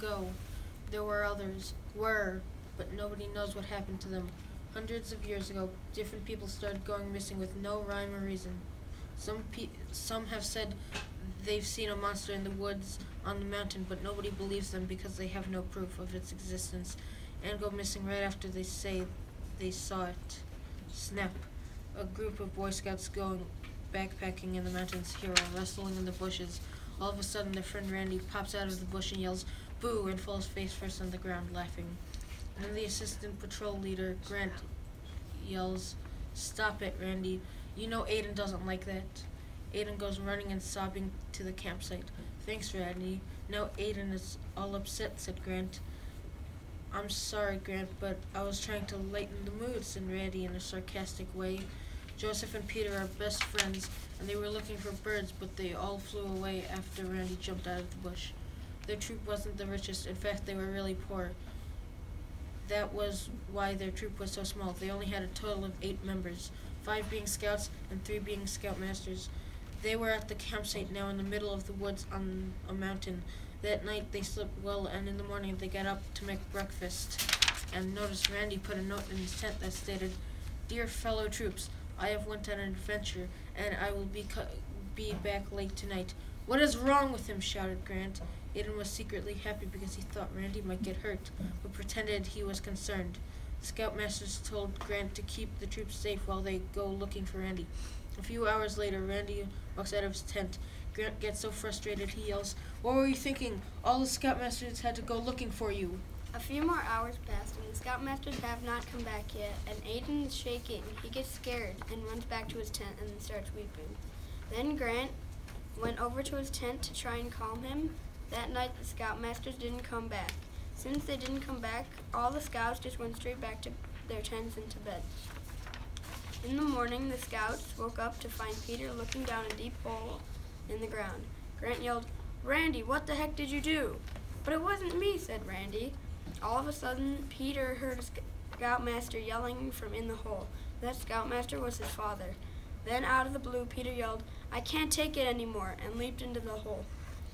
ago, there were, but nobody knows what happened to them. Hundreds of years ago, different people started going missing with no rhyme or reason. Some have said they've seen a monster in the woods on the mountain, but nobody believes them because they have no proof of its existence, and go missing right after they say they saw it. Snap. A group of Boy Scouts going backpacking in the mountains hear a rustling in the bushes. All of a sudden, their friend Randy pops out of the bush and yells, "Boo!" and falls face first on the ground, laughing. And then the assistant patrol leader, Grant, yells, "Stop it, Randy. You know Aiden doesn't like that." Aiden goes running and sobbing to the campsite. "Thanks, Randy. Now Aiden is all upset," said Grant. "I'm sorry, Grant, but I was trying to lighten the mood," said Randy in a sarcastic way. Joseph and Peter are best friends, and they were looking for birds, but they all flew away after Randy jumped out of the bush. Their troop wasn't the richest. In fact, they were really poor. That was why their troop was so small. They only had a total of 8 members, 5 being scouts and 3 being scoutmasters. They were at the campsite now in the middle of the woods on a mountain. That night they slept well, and in the morning they got up to make breakfast and noticed Randy put a note in his tent that stated, "Dear fellow troops, I have went on an adventure, and I will be back late tonight." "What is wrong with him?" shouted Grant. Aiden was secretly happy because he thought Randy might get hurt, but pretended he was concerned. The scoutmasters told Grant to keep the troops safe while they go looking for Randy. A few hours later, Randy walks out of his tent. Grant gets so frustrated he yells, "What were you thinking? All the scoutmasters had to go looking for you." A few more hours pass, and the scoutmasters have not come back yet, and Aiden is shaking. He gets scared and runs back to his tent and starts weeping. Then Grant went over to his tent to try and calm him. That night, the scoutmasters didn't come back. Since they didn't come back, all the scouts just went straight back to their tents and to bed. In the morning, the scouts woke up to find Peter looking down a deep hole in the ground. Grant yelled, "Randy, what the heck did you do?" "But it wasn't me," said Randy. All of a sudden, Peter heard a scoutmaster yelling from in the hole. That scoutmaster was his father. Then out of the blue, Peter yelled, "I can't take it anymore," and leaped into the hole.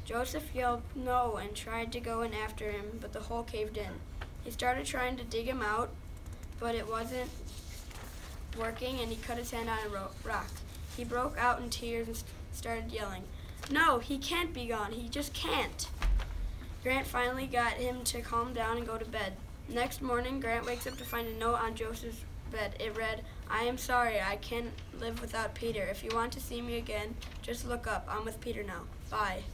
Joseph yelled no and tried to go in after him, but the hole caved in. He started trying to dig him out, but it wasn't working, and he cut his hand on a rock. He broke out in tears and started yelling, "No, he can't be gone. He just can't." Grant finally got him to calm down and go to bed. Next morning, Grant wakes up to find a note on Joseph's bed. It read, "I am sorry, I can't live without Peter. If you want to see me again, just look up. I'm with Peter now. Bye."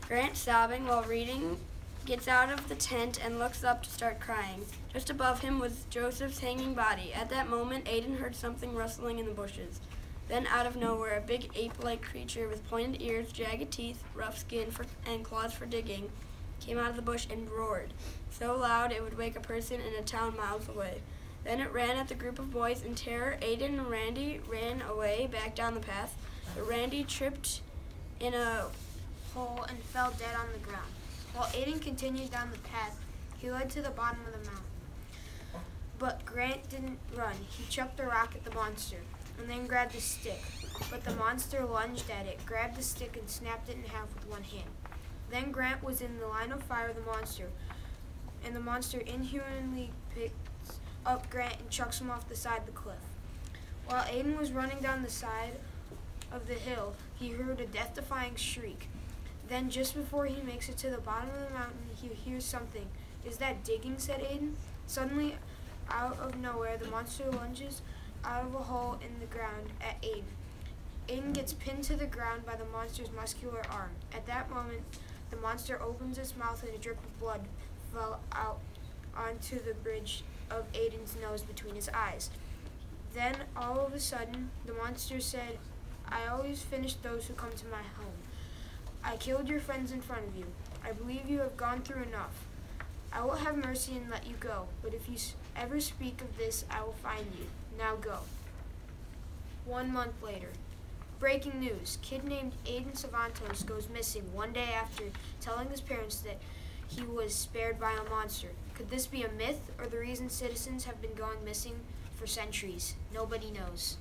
Grant, sobbing while reading, gets out of the tent and looks up to start crying. Just above him was Joseph's hanging body. At that moment, Aiden heard something rustling in the bushes. Then, out of nowhere, a big ape-like creature with pointed ears, jagged teeth, rough skin, and claws for digging, came out of the bush and roared, so loud it would wake a person in a town miles away. Then it ran at the group of boys in terror. Aiden and Randy ran away back down the path, but Randy tripped in a hole and fell dead on the ground. While Aiden continued down the path, he led to the bottom of the mountain. But Grant didn't run. He chucked a rock at the monster and then grabbed a stick. But the monster lunged at it, grabbed the stick, and snapped it in half with one hand. Then Grant was in the line of fire of the monster, and the monster inhumanly picks up Grant and chucks him off the side of the cliff. While Aiden was running down the side of the hill, he heard a death-defying shriek. Then, just before he makes it to the bottom of the mountain, he hears something. "Is that digging?" said Aiden. Suddenly, out of nowhere, the monster lunges out of a hole in the ground at Aiden. Aiden gets pinned to the ground by the monster's muscular arm. At that moment, the monster opens its mouth and a drip of blood fell out onto the bridge of Aiden's nose between his eyes. Then, all of a sudden, the monster said, "I always finish those who come to my home. I killed your friends in front of you. I believe you have gone through enough. I will have mercy and let you go, but if you ever speak of this, I will find you. Now go." 1 month later. Breaking news. Kid named Aiden Savantos goes missing one day after telling his parents that he was spared by a monster. Could this be a myth or the reason citizens have been going missing for centuries? Nobody knows.